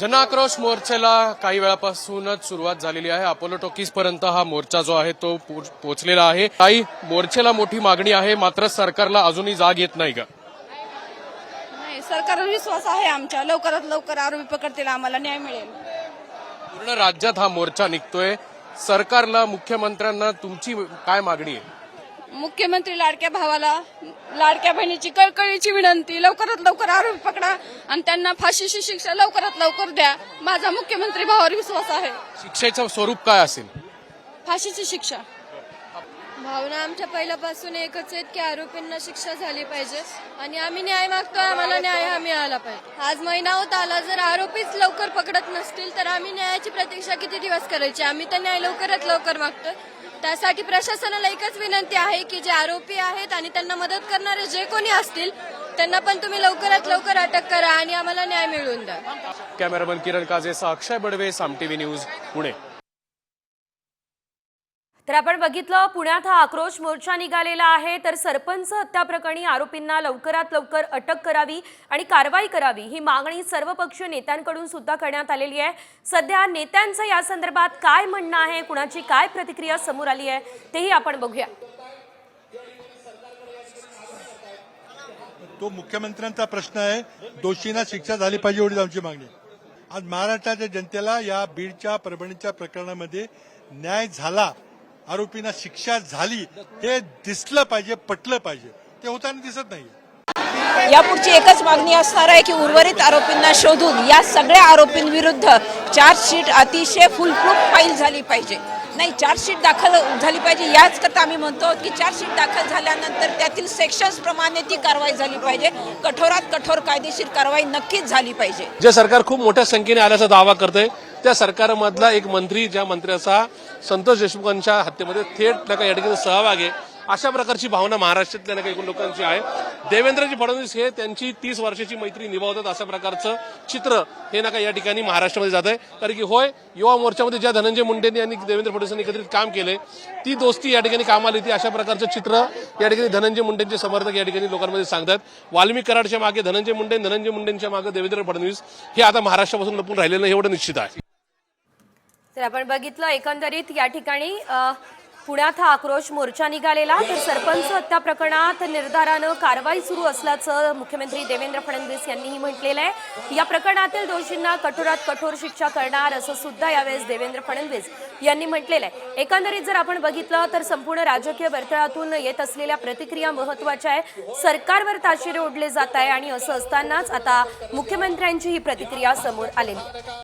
जनआक्रोश मोर्चाला काही वेळापासूनच सुरुवात झालेली आहे। अपोलो टॉकीज पर्यंत हा मोर्चा जो आहे तो पोहोचलेला आहे। काही मोर्चाला मोठी मागणी आहे, मात्र सरकारला अजूनही जाग येत नाही का? नाही, सरकारवर विश्वास आहे आमच्या। लवकरात लवकर आरोपी पकडतील, आम्हाला न्याय मिळेल। पूर्ण राज्यात हा मोर्चा निघतोय। सरकारला, मुख्यमंत्र्यांना तुमची काय मागणी आहे? मुख्यमंत्री लाडक्या भावाला, लाडक्या बहिणीची कळकळीची विनंती, लवकरात लवकर आरोपी पकडा आणि त्यांना फाशीची शिक्षा लवकरात लवकर द्या। माझा मुख्यमंत्री भावावर विश्वास आहे। शिक्षेचं स्वरूप काय असेल? फाशीची शिक्षा। भावना आमच्या पहिल्यापासून एकच आहेत की आरोपींना शिक्षा झाली पाहिजे आणि आम्ही न्याय मागतोय, आम्हाला न्याय हा मिळाला पाहिजे। आज महिना होत आला, जर आरोपीच लवकर पकडत नसतील तर आम्ही न्यायाची प्रतीक्षा किती दिवस करायची? आम्ही तर न्याय लवकरात लवकर मागतोय। त्यासाठी प्रशासनाला एकच विनंती आहे की जे आरोपी आहेत आणि त्यांना मदत करणारे जे कोणी असतील त्यांना पण तुम्ही लवकरात लवकर अटक करा आणि आम्हाला न्याय मिळवून द्या। कॅमेरामन किरण काजेसह अक्षय बडवे, साम टीव्ही न्यूज, पुणे। तर आपण बघितलं, पुण्यात हा आक्रोश मोर्चा निघालेला आहे। तर सरपंच हत्या प्रकरणी आरोपींना लवकरात लवकर अटक करावी आणि कारवाई करावी ही मागणी सर्वपक्षीय नेत्यांकडून सुद्धा करण्यात आलेली आहे। सध्या नेत्यांचं या संदर्भात काय म्हणणं आहे, कुणाची काय प्रतिक्रिया समोर आली आहे तेही आपण बघूया। तो मुख्यमंत्र्यांचा प्रश्न आहे, दोषींना शिक्षा झाली पाहिजे एवढीच आमची मागणी। आज महाराष्ट्राच्या जनतेला या बीडच्या, परभणीच्या प्रकरणामध्ये न्याय झाला, आरोपींना शिक्षा झाली हे दिसलं पाहिजे, पटलं पाहिजे। ते होताना दिसत नाही। यापुढची एकच मागणी असणार आहे की उर्वरित आरोपींना शोधून या सगळ्या आरोपींविरुद्ध चार्जशीट अतिशय फुलप्रूफ फाईल झाली पाहिजे। नाही, चार्जशीट दाखल झाली पाहिजे। याच करता आम्ही म्हणतो की चार्जशीट दाखल झाल्यानंतर त्यातील सेक्शन्स प्रमाणे ती कारवाई झाली पाहिजे। कठोरात कठोर कायदेशीर कारवाई नक्कीच झाली पाहिजे। जे सरकार खूप मोठ्या संख्येने आल्याचा दावा करते, त्या सरकारमधला एक मंत्री, ज्या मंत्र्याचा संतोष देशमुखांच्या हत्येमध्ये थेट या ठिकाणी सहभाग आहे, अशा प्रकारची भावना महाराष्ट्रातल्या काही लोकांची आहे। देवेंद्रजी फडणवीस हे त्यांची 30 वर्षाची मैत्री निभावतात अशा प्रकारचं चित्र हे या ठिकाणी महाराष्ट्रामध्ये जात आहे। कारण की होय, युवा मोर्चामध्ये ज्या धनंजय मुंडेंनी आणि देवेंद्र फडणवीसांनी एकत्रित काम केले, ती दोस्ती या ठिकाणी कामाला येते अशा प्रकारचं चित्र या ठिकाणी धनंजय मुंडेंचे समर्थक या ठिकाणी लोकांमध्ये सांगतात। वाल्मिक कराडच्या मागे धनंजय मुंडेंच्या मागे देवेंद्र फडणवीस हे आता महाराष्ट्रापासून लपून राहिलेलं नाही, एवढं निश्चित आहे। तर आपण बघितलं, एकंदरीत या ठिकाणी पुण्यात हा आक्रोश मोर्चा निघालेला। तर सरपंच हत्या प्रकरणात निर्धारानं कारवाई सुरू असल्याचं मुख्यमंत्री देवेंद्र फडणवीस यांनीही म्हटलेलं आहे। या प्रकरणातील दोषींना कठोरात कठोर शिक्षा करणार असं सुद्धा यावेळेस देवेंद्र फडणवीस यांनी म्हटलेलं आहे। एकंदरीत जर आपण बघितलं तर संपूर्ण राजकीय वर्तुळातून येत असलेल्या प्रतिक्रिया महत्त्वाच्या आहे। सरकारवर ताशेरे ओढले जात आहे आणि असं असतानाच आता मुख्यमंत्र्यांची ही प्रतिक्रिया समोर आलेली।